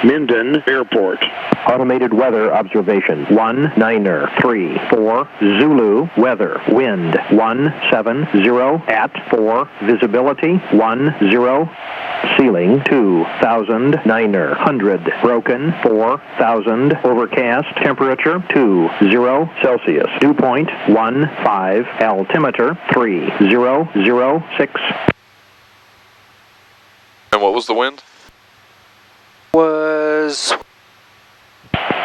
Minden Airport. Automated weather observation 19er 34 Zulu weather wind 170 at 4 visibility 10 ceiling 2000 9er 100 broken 4000 overcast temperature 20 Celsius dew point 15 altimeter 3006. And what was the wind? Was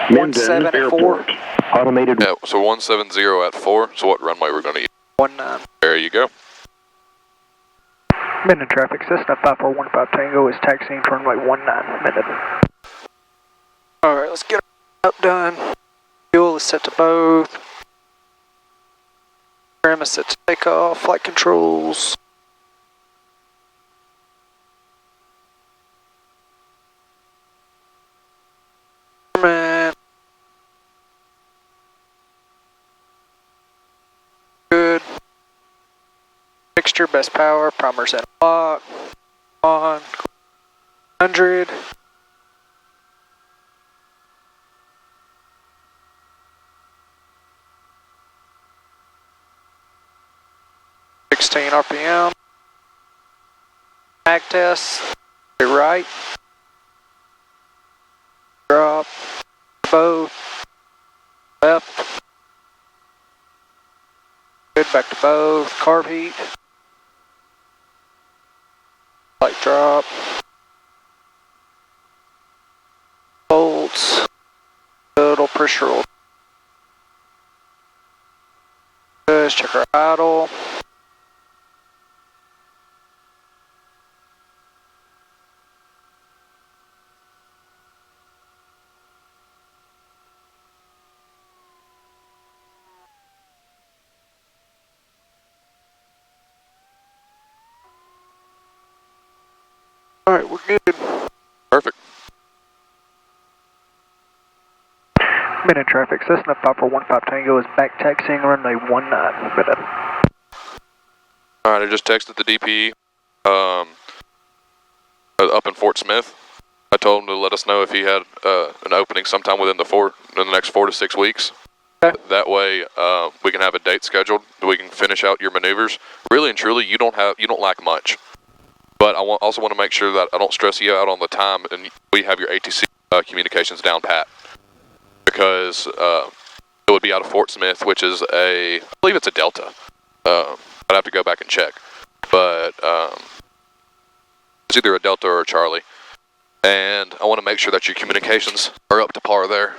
Minden Airport. Automated. Yeah, so 170 at 4. So what runway we're going to use? 19. There you go. Minden traffic, Cessna 5415 Tango is taxiing to runway 19, Minden. Alright, let's get our up done. Fuel is set to both. Trim is set to take off. Flight controls. Good. Mixture, best power, primers and lock. On. 100. RPM. Mag test. Right. Drop. Both. Left. Good, back to both. Carb heat. Light drop. Bolts. Total pressure. Good, check our idle. Alright, we're good. Perfect. Minden traffic, Cessna 5415 Tango is back taxiing runway 19, Minden. Alright, I just texted the DP up in Fort Smith. I told him to let us know if he had an opening sometime within the next 4 to 6 weeks. Okay. That way we can have a date scheduled that we can finish out your maneuvers. Really and truly, you don't lack much. But I also want to make sure that I don't stress you out on the time and we have your ATC communications down pat. Because it would be out of Fort Smith, which is I believe it's a Delta. I'd have to go back and check. But it's either a Delta or a Charlie. And I want to make sure that your communications are up to par there.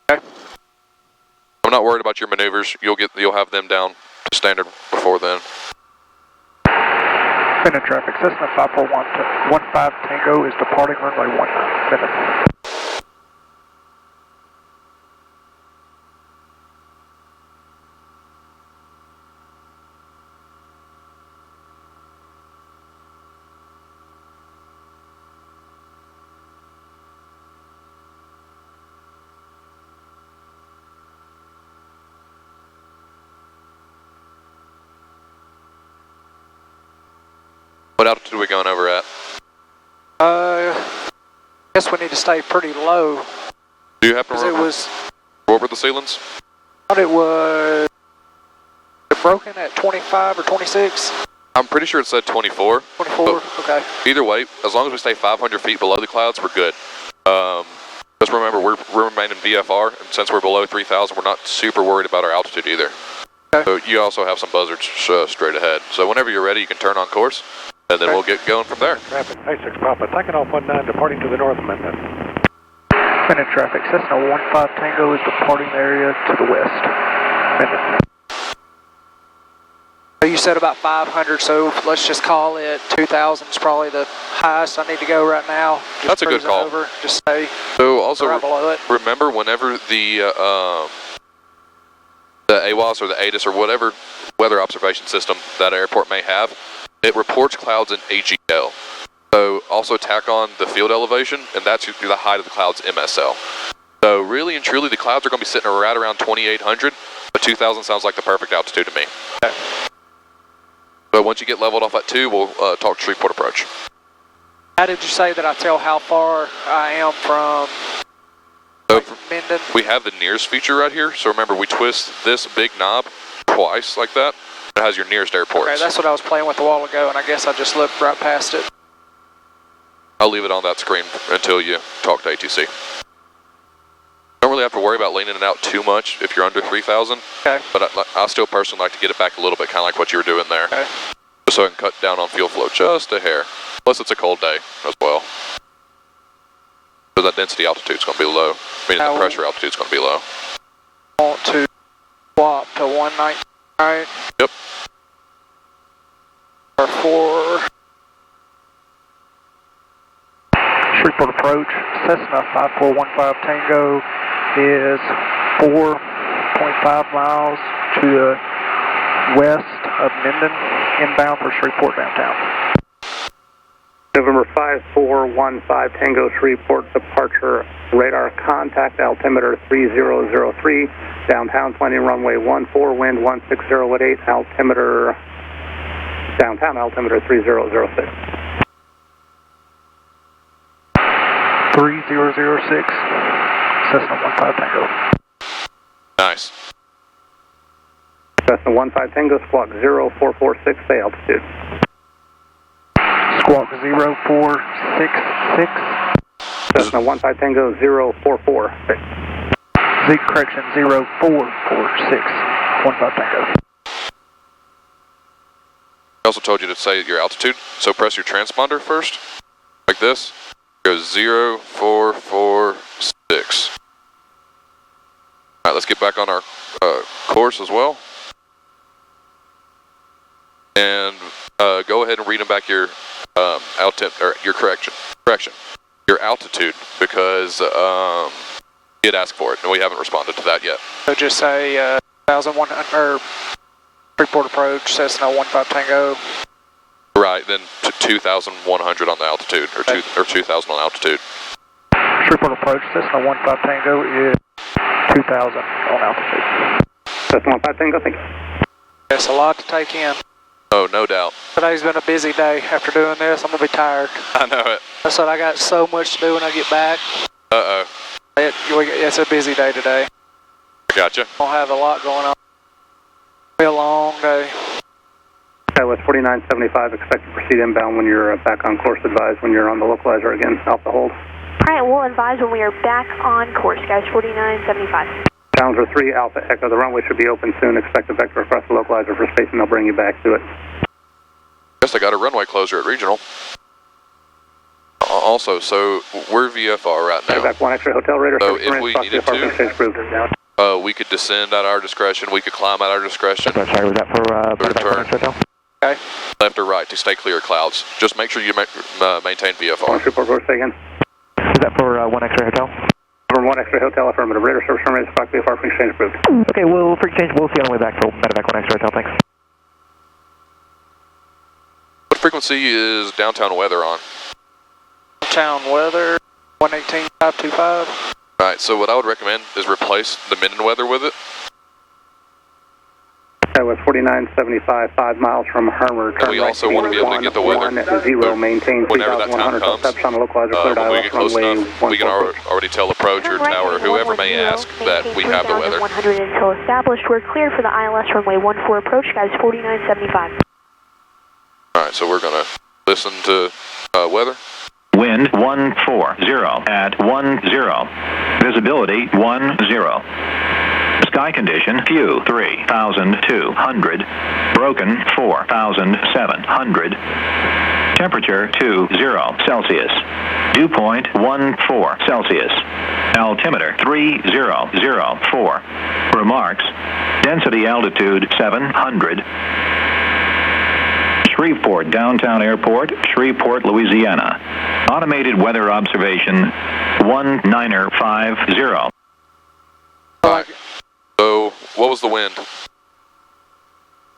Okay. I'm not worried about your maneuvers. You'll have them down to standard before then. Minden traffic, Cessna 5415 Tango is departing runway 19, Minden. What altitude are we going over at? Guess we need to stay pretty low. Do you happen to remember? What were the ceilings? I thought it was broken at 25 or 26. I'm pretty sure it said 24. 24, okay. Either way, as long as we stay 500 feet below the clouds, we're good. Just remember, we're remaining VFR, and since we're below 3,000, we're not super worried about our altitude either. Okay. So you also have some buzzards straight ahead. So whenever you're ready, you can turn on course, and then we'll get going from there. Rapid, I-6 Papa, taking off 19, departing to the north, Minden. Minden traffic, Cessna 15 Tango is departing the area to the west. Minden. You said about 500, so let's just call it 2,000 is probably the highest I need to go right now. Just that's a good call. Over, just stay so also right below it. Remember, whenever the AWAS or the ATIS or whatever weather observation system that airport may have, it reports clouds in AGL. So also tack on the field elevation, and that's the height of the clouds MSL. So really and truly, the clouds are going to be sitting right around 2,800, but 2,000 sounds like the perfect altitude to me. Okay. So once you get leveled off at 2, we'll talk Shreveport approach. How did you say that I tell how far I am from So Minden? we have the nearest feature right here. So remember, we twist this big knob twice like that. It has your nearest airports. Okay, that's what I was playing with a while ago, and I guess I just looked right past it. I'll leave it on that screen until you talk to ATC. Don't really have to worry about leaning it out too much if you're under 3,000. Okay. But I still personally like to get it back a little bit, kind of like what you were doing there. Okay. Just so I can cut down on fuel flow just a hair. Plus it's a cold day as well. So that density altitude's going to be low. Meaning the pressure altitude's going to be low. Want to swap to 119, right? Yep. Or 4. Shreveport approach, Cessna 5415 Tango is 4.5 miles to the west of Minden, inbound for Shreveport Downtown. November 5415 Tango Shreveport departure radar contact altimeter 3003 downtown landing runway 14 wind 160 at 8 altimeter downtown altimeter 3006. 3006 Cessna 15 Tango. Nice. Cessna 15 Tango squawk 0446 stay altitude. Squawk 0466. Cessna 15 Tango 0446. Z correction 0446 15 Tango. I also told you to say your altitude, so press your transponder first, like this. Goes 0446. Alright, let's get back on our course as well. And go ahead and read them back your your correction, your altitude, because you'd ask for it, and we haven't responded to that yet. So just say 1,100 or Shreveport approach, Cessna 15 Tango. Right, then 2,100 on the altitude, or 2,000 on altitude. Shreveport approach, Cessna 15 Tango is 2,000 on altitude. Cessna 15 Tango, thank you. That's a lot to take in. Oh, no doubt. Today's been a busy day. After doing this, I'm going to be tired. I know it. I said I got so much to do when I get back. Uh-oh. It's a busy day today. I gotcha. I'll have a lot going on. Be a long day. West 4975, expect to proceed inbound when you're back on course. Advise when you're on the localizer again. Alpha hold. Alright, we'll advise when we are back on course, guys. 4975. Challenger 3, Alpha Echo. The runway should be open soon. Expect a vector across the localizer for space, and they'll bring you back to it. Guess I got a runway closer at regional. Also, so we're VFR right now. Back 1 X-ray Hotel Radar. So if we needed to, we could descend at our discretion. We could climb at our discretion. Sorry, was that for return. Okay. Left or right to stay clear of clouds. Just make sure you maintain VFR. 1 Shreveport, Road, say again. Is that for 1 X-ray Hotel? From 1 X-ray Hotel, affirmative. Radar service terminated. Squawk VFR for exchange approved. Okay, we'll for exchange. We'll see on the way back. So, medevac 1 X-ray Hotel. Thanks. What frequency is downtown weather on? Downtown weather 118.525. Right. So what I would recommend is replace the Minden weather with it. West 4975, 5 miles from Hermer. And we also want to be able to get the weather maintain whenever that time comes. On the localizer, When we get close enough, we can already tell approach or tower or whoever may ask that we have the weather. 100 until established. We're clear for the ILS runway 14 approach, guys. 4975. All right, so we're gonna listen to weather. Wind 140 at 10. Visibility 10. Sky condition few 3,200. Broken 4,700. Temperature 20 Celsius. Dew point 14 Celsius. Altimeter 3004. Remarks. Density altitude 700. Shreveport Downtown Airport, Shreveport, Louisiana. Automated weather observation 1950. All right. So what was the wind?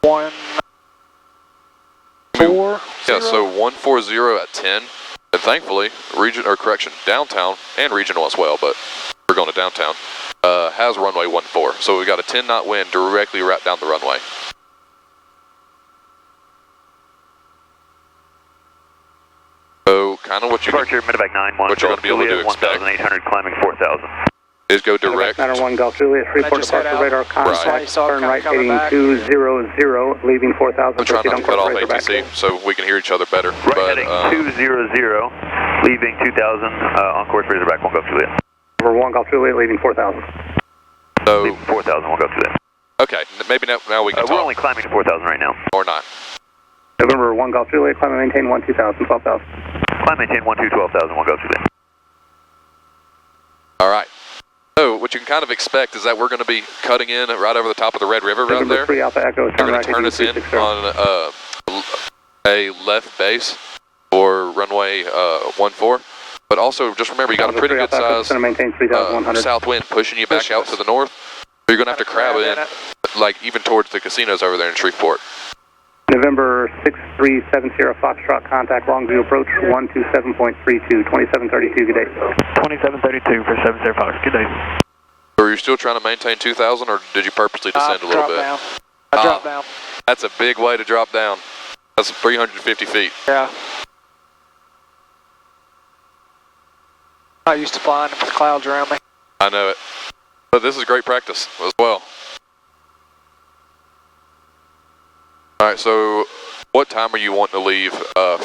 140. Yeah, so 140 at 10. And thankfully, downtown and regional as well, but we're going to downtown, has runway 14. So we got a 10 knot wind directly right down the runway. So kind of what Departure, medevac 9-1, what you're going to be able to do expect 1,800, climbing 4,000. is go direct. 901 Golf Juliet, Shreveport departure radar contact, turn right heading 200, leaving 4,000. I'm trying not to cut off ATC so we can hear each other better. Right but, heading 200, leaving 2,000, on course Razorback 1 Golf Juliet. Over 1 Golf Juliet, leaving 4,000. So, leaving 4,000, 1 Golf Juliet. Okay, maybe now we can talk. We're only climbing to 4,000 right now. Or not. November 1 Golf Juliet, climb and maintain 1 2,000, 12,000. Climb maintain 1 2, 12,000, 1 Golf Juliet. Alright. So, what you can kind of expect is that we're going to be cutting in right over the top of the Red River right there. 3 Alpha Echo, We're going to turn us in on a left base for runway 14. But also, just remember, you got a pretty good size south wind pushing you back out to the north. So you're going to have to crab in, like, even towards the casinos over there in Shreveport. November 6370 Foxtrot, contact Longview approach 127.32, 2732, good day. 2732 for 70 Fox, good day. So are you still trying to maintain 2,000 or did you purposely descend a little bit? Down. I dropped down. That's a big way to drop down. That's 350 feet. Yeah. I'm not used to flying with clouds around me. I know it. But this is great practice as well. Alright, so what time are you wanting to leave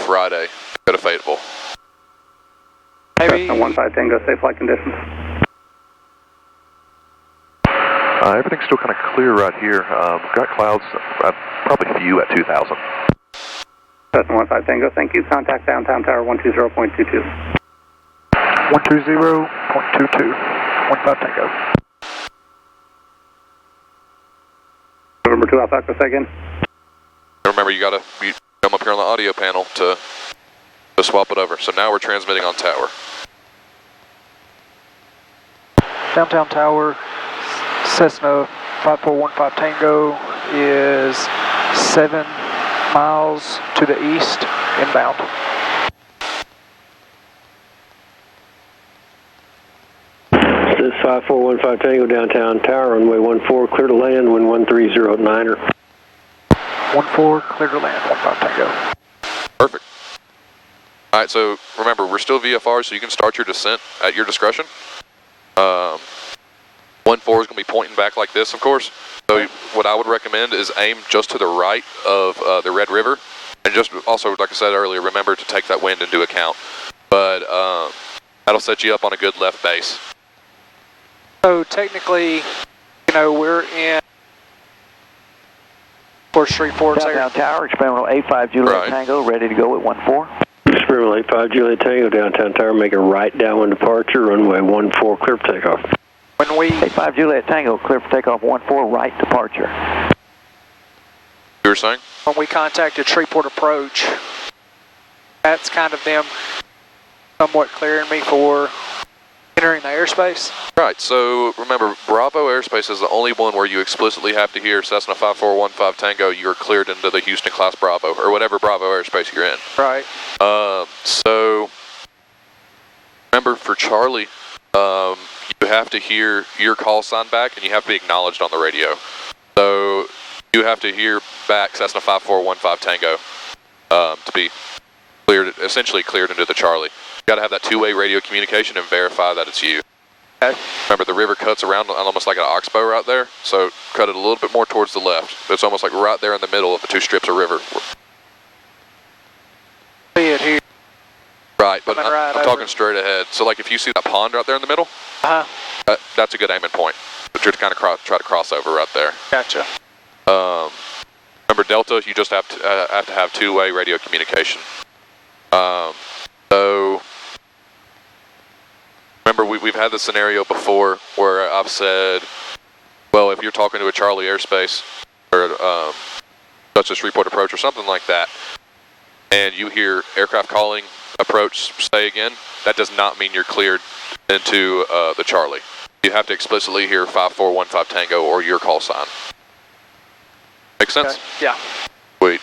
Friday? Go to Fayetteville. Maybe. 15 Tango, safe flight conditions. Everything's still kind of clear right here. We've got clouds, probably few at 2,000. 15 Tango, thank you. Contact downtown tower 120.22. 120.22, 15 Tango. November 2 Alpha Echo, say again. Remember, you gotta come up here on the audio panel to swap it over. So now we're transmitting on tower. Downtown tower, Cessna 5415 Tango is 7 miles to the east, inbound. This is 5415 Tango, downtown tower, runway 14, clear to land, wind 130.9er. 14, clear to land, 15 Tango. Perfect. Alright, so remember, we're still VFR, so you can start your descent at your discretion. 14 is going to be pointing back like this, of course. So what I would recommend is aim just to the right of the Red River. And just also, like I said earlier, remember to take that wind into account. But that'll set you up on a good left base. So technically, you know, we're in for Shreveport. Downtown tower, experimental A5 Juliet Tango, ready to go at 14. Experimental A5 Juliet Tango, downtown tower, make a right downwind departure, runway 14, clear for takeoff. When we A5 Juliet Tango, clear for takeoff 14, right departure. You were saying? When we contacted Shreveport approach, that's kind of them somewhat clearing me for entering the airspace. Right, so remember, Bravo airspace is the only one where you explicitly have to hear Cessna 5415 Tango, you're cleared into the Houston class Bravo, or whatever Bravo airspace you're in. Right. So, remember for Charlie, you have to hear your call sign back and you have to be acknowledged on the radio. So, you have to hear back Cessna 5415 Tango to be cleared, essentially cleared into the Charlie. You got to have that two-way radio communication and verify that it's you. Okay. Remember, the river cuts around almost like an oxbow right there, so cut it a little bit more towards the left. It's almost like right there in the middle of the two strips of river. See it here. Right, but I'm talking straight ahead. So, like, if you see that pond right there in the middle, that's a good aiming point. But you're to kind of try to cross over right there. Gotcha. Remember, Delta, you just have to have two-way radio communication. So, remember, we've had this scenario before where I've said, well, if you're talking to a Charlie airspace, or such as Shreveport approach or something like that, and you hear aircraft calling approach stay again, that does not mean you're cleared into the Charlie. You have to explicitly hear 5415 Tango or your call sign. Make sense? Okay. Yeah. Sweet.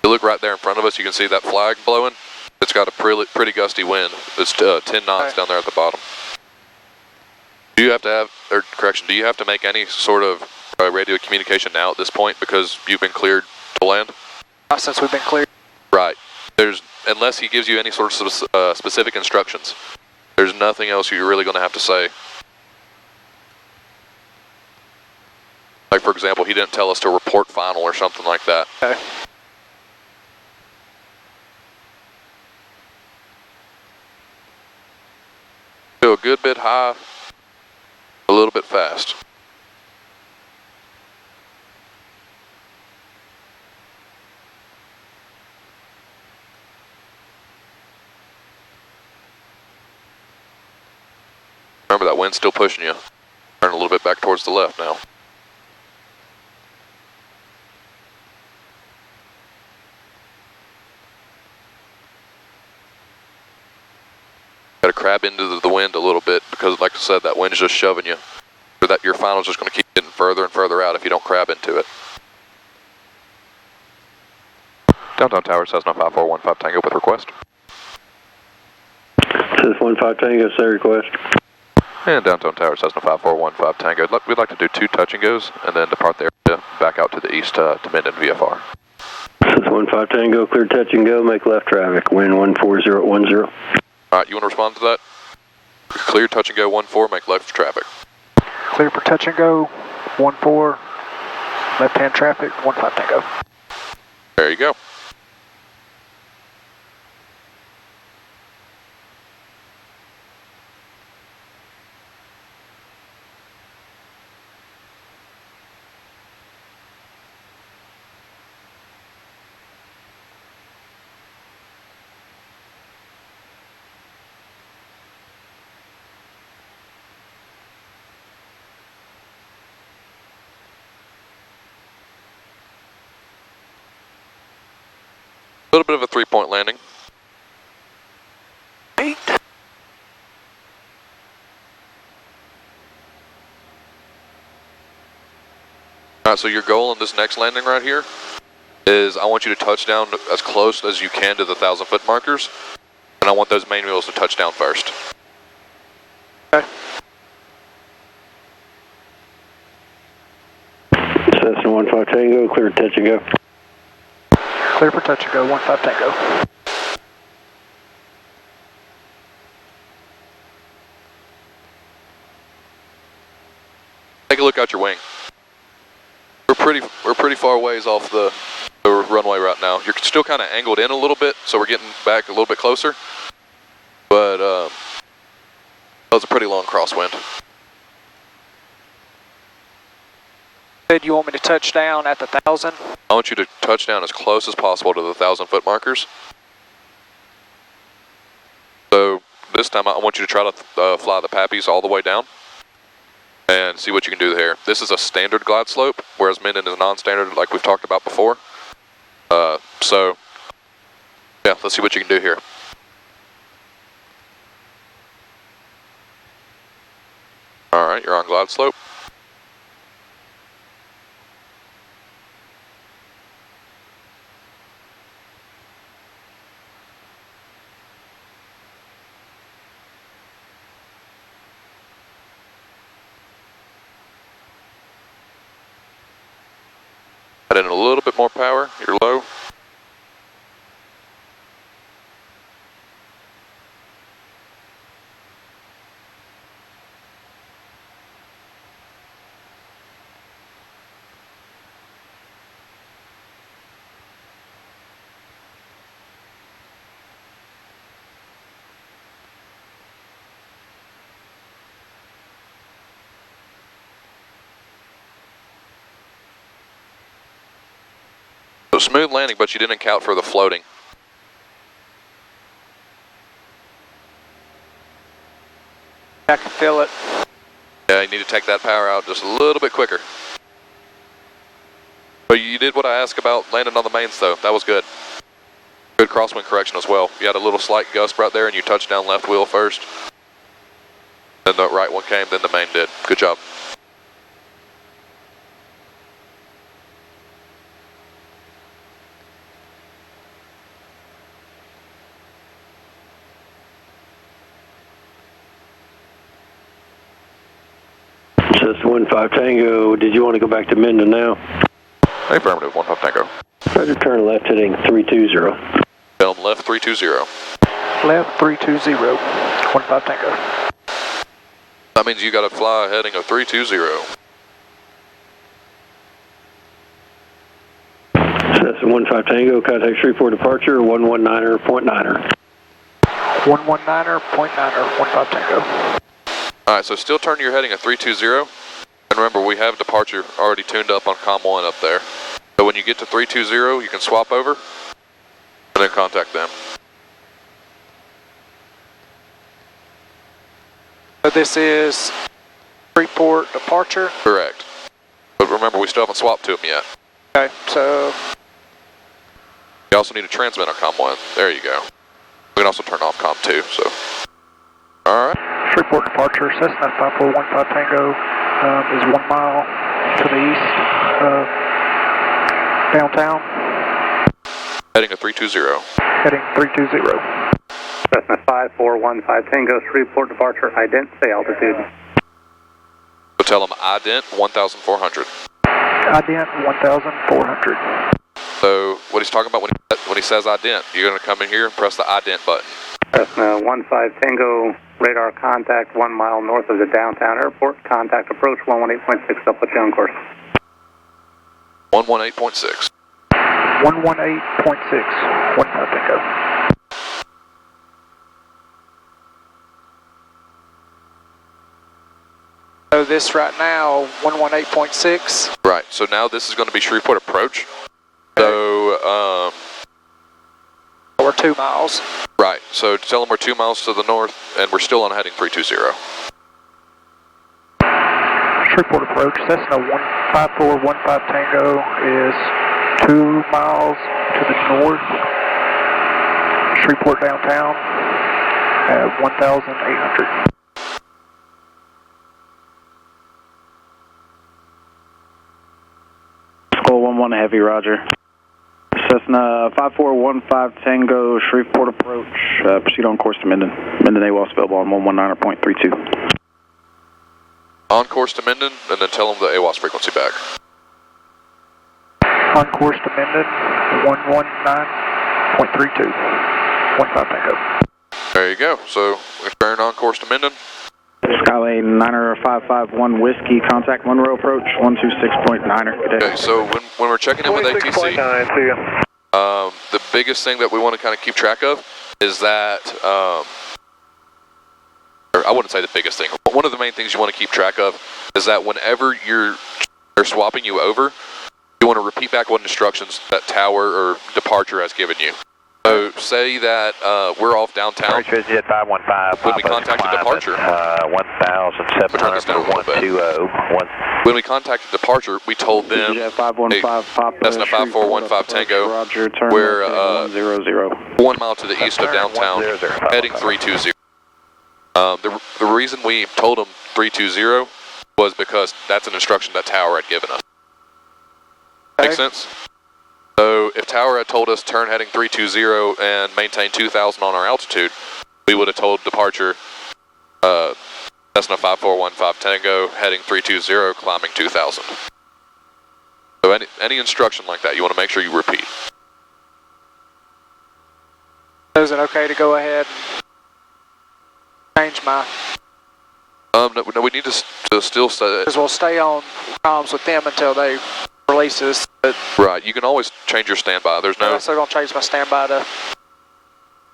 You look right there in front of us, you can see that flag blowing. It's got a pretty gusty wind. It's 10 knots down there at the bottom. Do you have to have, or correction, do you have to make any sort of radio communication now at this point because you've been cleared to land? Not since we've been cleared. Right. unless he gives you any sort of specific instructions, there's nothing else you're really going to have to say. Like, for example, he didn't tell us to report final or something like that. Okay. Go a good bit high, a little bit fast. Remember, that wind's still pushing you. Turn a little bit back towards the left now. Got to crab into the wind a little bit because, like I said, that wind is just shoving you. So that your final's just going to keep getting further and further out if you don't crab into it. Downtown Tower, Cessna 5415 Tango with request. Cessna 15 Tango, say request. And Downtown Tower, Cessna 5415 Tango. We'd like to do 2 touch and goes and then depart there back out to the east to Minden VFR. Cessna 15 Tango, clear touch and go, make left traffic, wind 14010. Alright, you want to respond to that? Clear touch and go 14, make left traffic. Clear for touch and go, 14, left-hand traffic, 15 Tango. There you go. A little bit of a 3-point landing. 8. Alright, so your goal on this next landing right here is I want you to touch down as close as you can to the 1,000-foot markers, and I want those main wheels to touch down first. Okay. Cessna 15 Tango, clear touch and go. Clear for touch and go, 15 Tango. Take a look out your wing. We're pretty far ways off the runway right now. You're still kind of angled in a little bit, so we're getting back a little bit closer. But that was a pretty long crosswind. Said you want me to touch down at the 1,000? I want you to touch down as close as possible to the 1,000-foot markers. So this time I want you to try to fly the Pappies all the way down and see what you can do there. This is a standard glide slope, whereas Minden is non-standard like we've talked about before. So yeah, let's see what you can do here. All right, you're on glide slope. Add in a little bit more power, you're low. So smooth landing, but you didn't account for the floating. I can feel it. Yeah, you need to take that power out just a little bit quicker. But you did what I asked about landing on the mains though. That was good. Good crosswind correction as well. You had a little slight gust right there and you touched down left wheel first. Then the right one came, then the main did. Good job. Cessna 15 Tango, did you want to go back to Minden now? Affirmative, 15 Tango. Roger, turn left heading 320. Film left 320. Left 320, 15 Tango. That means you got to fly a heading of 320. That's 15 Tango, contact Shreveport departure, 119er, point niner. 119er, point niner, 15 Tango. Alright, so still turn your heading at 320. And remember, we have departure already tuned up on COM 1 up there. So when you get to 320, you can swap over and then contact them. So this is Shreveport departure? Correct. But remember, we still haven't swapped to them yet. Okay, so... You also need to transmit on COM 1. There you go. We can also turn off COM 2, so. Alright. Shreveport departure, Cessna 5415 Tango is 1 mile to the east of downtown. Heading at 320. Heading 320. Cessna 5415 Tango, Shreveport departure, ident, say altitude. So tell them ident 1,400. Ident 1,400. So what he's talking about when he says ident, you're going to come in here and press the ident button. Cessna 15 Tango, radar contact 1 mile north of the downtown airport. Contact approach 118.6, I'll put you on course. 118.6. 118.6, 15 Tango. So this right now, 118.6. Right, so now this is going to be Shreveport approach. So, We're 2 miles. right, so tell them we're 2 miles to the north and we're still on heading 320. Shreveport approach, Cessna 5415 Tango is 2 miles to the north. Shreveport downtown at 1,800. Skull 11 Heavy, roger. Cessna 5415 Tango, Shreveport approach, proceed on course to Minden. Minden AWOS available on 119.32. On course to Minden, and then tell them the AWOS frequency back. On course to Minden, 119.32, 15 Tango. There you go, so we're turning on course to Minden. Skylane 9551 Whiskey, contact Monroe approach, 126.9er. Good day. Okay, so when we're checking in with ATC, 26.9, see ya. the biggest thing that we want to kind of keep track of is that, or I wouldn't say the biggest thing, but one of the main things you want to keep track of is that whenever they're swapping you over, you want to repeat back what instructions that tower or departure has given you. So say that we're off downtown. Jet 515. When we contacted departure, 1,700, when we contacted departure, we told them, Jet 515 Papa, Cessna 5415 Tango, Roger, turn we're 100. 1 mile to the east of downtown, heading 320. The reason we told them 320 was because that's an instruction that tower had given us. Make sense? So if tower had told us turn heading 320 and maintain 2,000 on our altitude, we would have told departure Cessna 5415 Tango heading 320 climbing 2,000. So any instruction like that, you want to make sure you repeat. Is it okay to go ahead and change my... No, we need to still say... Because we'll stay on comms with them until they release us. Right, you can always change your standby. There's no... I'm still going to change my standby to...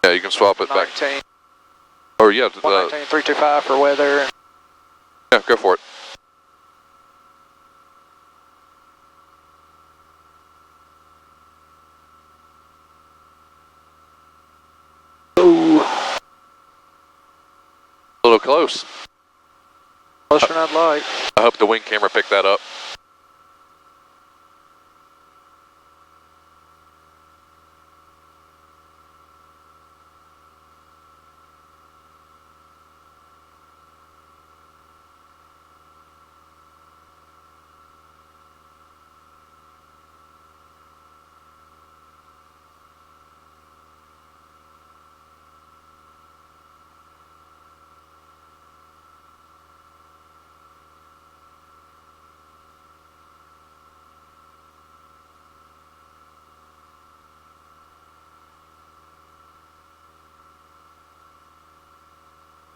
Yeah, you can swap it 19, back. Or yeah, 119, 325 for weather. Yeah, go for it. Ooh. A little close. Closer than I'd like. I hope the wing camera picked that up.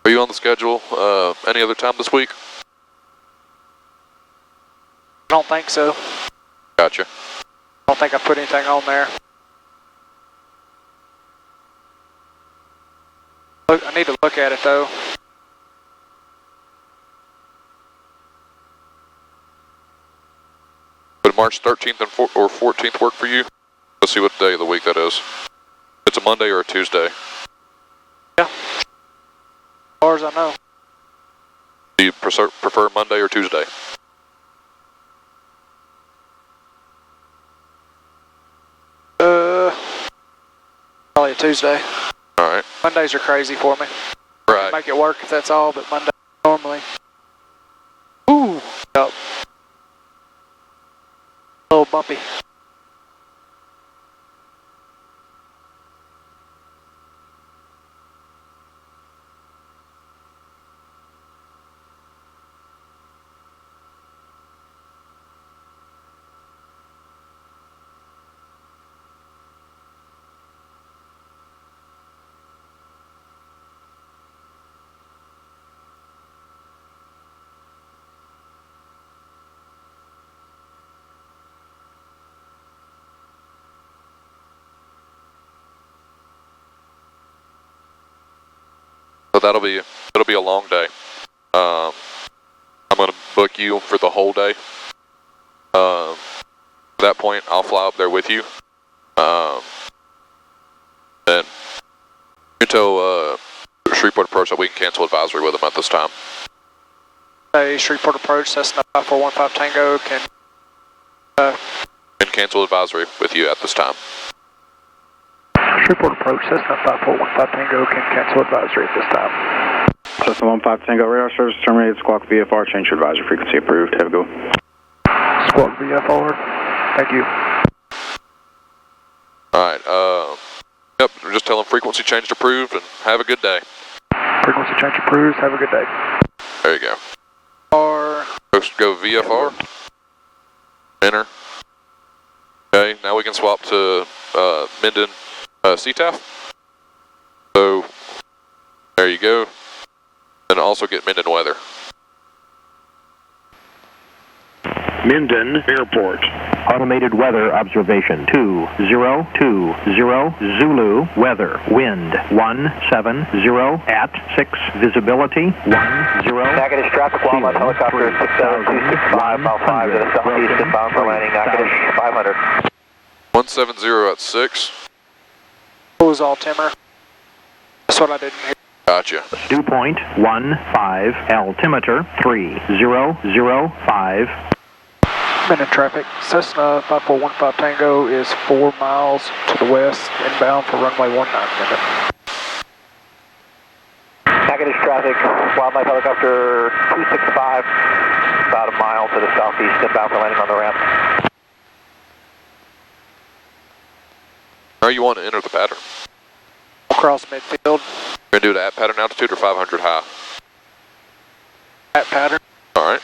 Are you on the schedule any other time this week? I don't think so. Gotcha. I don't think I put anything on there. Look, I need to look at it though. Would March 13th and or 14th work for you? Let's see what day of the week that is. It's a Monday or a Tuesday. Yeah. As far as I know. Do you prefer Monday or Tuesday? Probably a Tuesday. Alright. Mondays are crazy for me. Right. Make it work if that's all, but Monday normally. Ooh. Yep. A little bumpy. So it'll be a long day. I'm gonna book you for the whole day. At that point, I'll fly up there with you. Then you tell Shreveport Approach that we can cancel advisory with them at this time. Hey, Shreveport Approach, Cessna 5415 Tango Can cancel advisory with you at this time. Shreveport Approach, Cessna 5415 Tango can cancel advisory at this time. Cessna 15 Tango, radar service terminated, squawk VFR, change to advisory frequency approved. Have a go. Squawk VFR, thank you. Alright, yep, we're just telling frequency changed approved and have a good day. Frequency change approved, have a good day. There you go. or... Go VFR. Enter. Okay, now we can swap to Minden CTAF. So, there you go. And also get Minden weather. Minden Airport. Automated weather observation 2020 Zulu weather wind 170 at 6 visibility 10 Negative traffic wildlife helicopter 67265 mile 5 to the southeast inbound for landing negative 500. 170 at 6. It was all timber. That's what I didn't hear. Gotcha. Dew point 15 altimeter 3005. Minute traffic. Cessna 5415 Tango is 4 miles to the west, inbound for runway 19 minute. Negative traffic, wildlife helicopter 265, about a mile to the southeast, inbound for landing on the ramp. How you want to enter the pattern? Across midfield. You're going to do it at pattern altitude or 500 high? At pattern. Alright.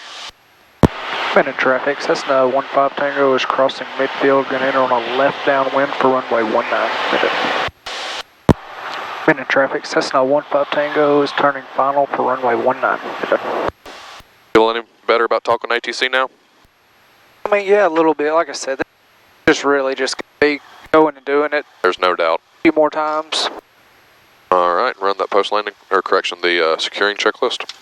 Minute traffic. Cessna 15 Tango is crossing midfield, going to enter on a left downwind for runway 19 minute. Minute traffic. Cessna 15 Tango is turning final for runway 19 minute. Feel any better about talking ATC now? I mean, yeah, a little bit. Like I said, just really just be going and doing it. There's no doubt. A few more times. Alright, run that post landing, or correction, the securing checklist.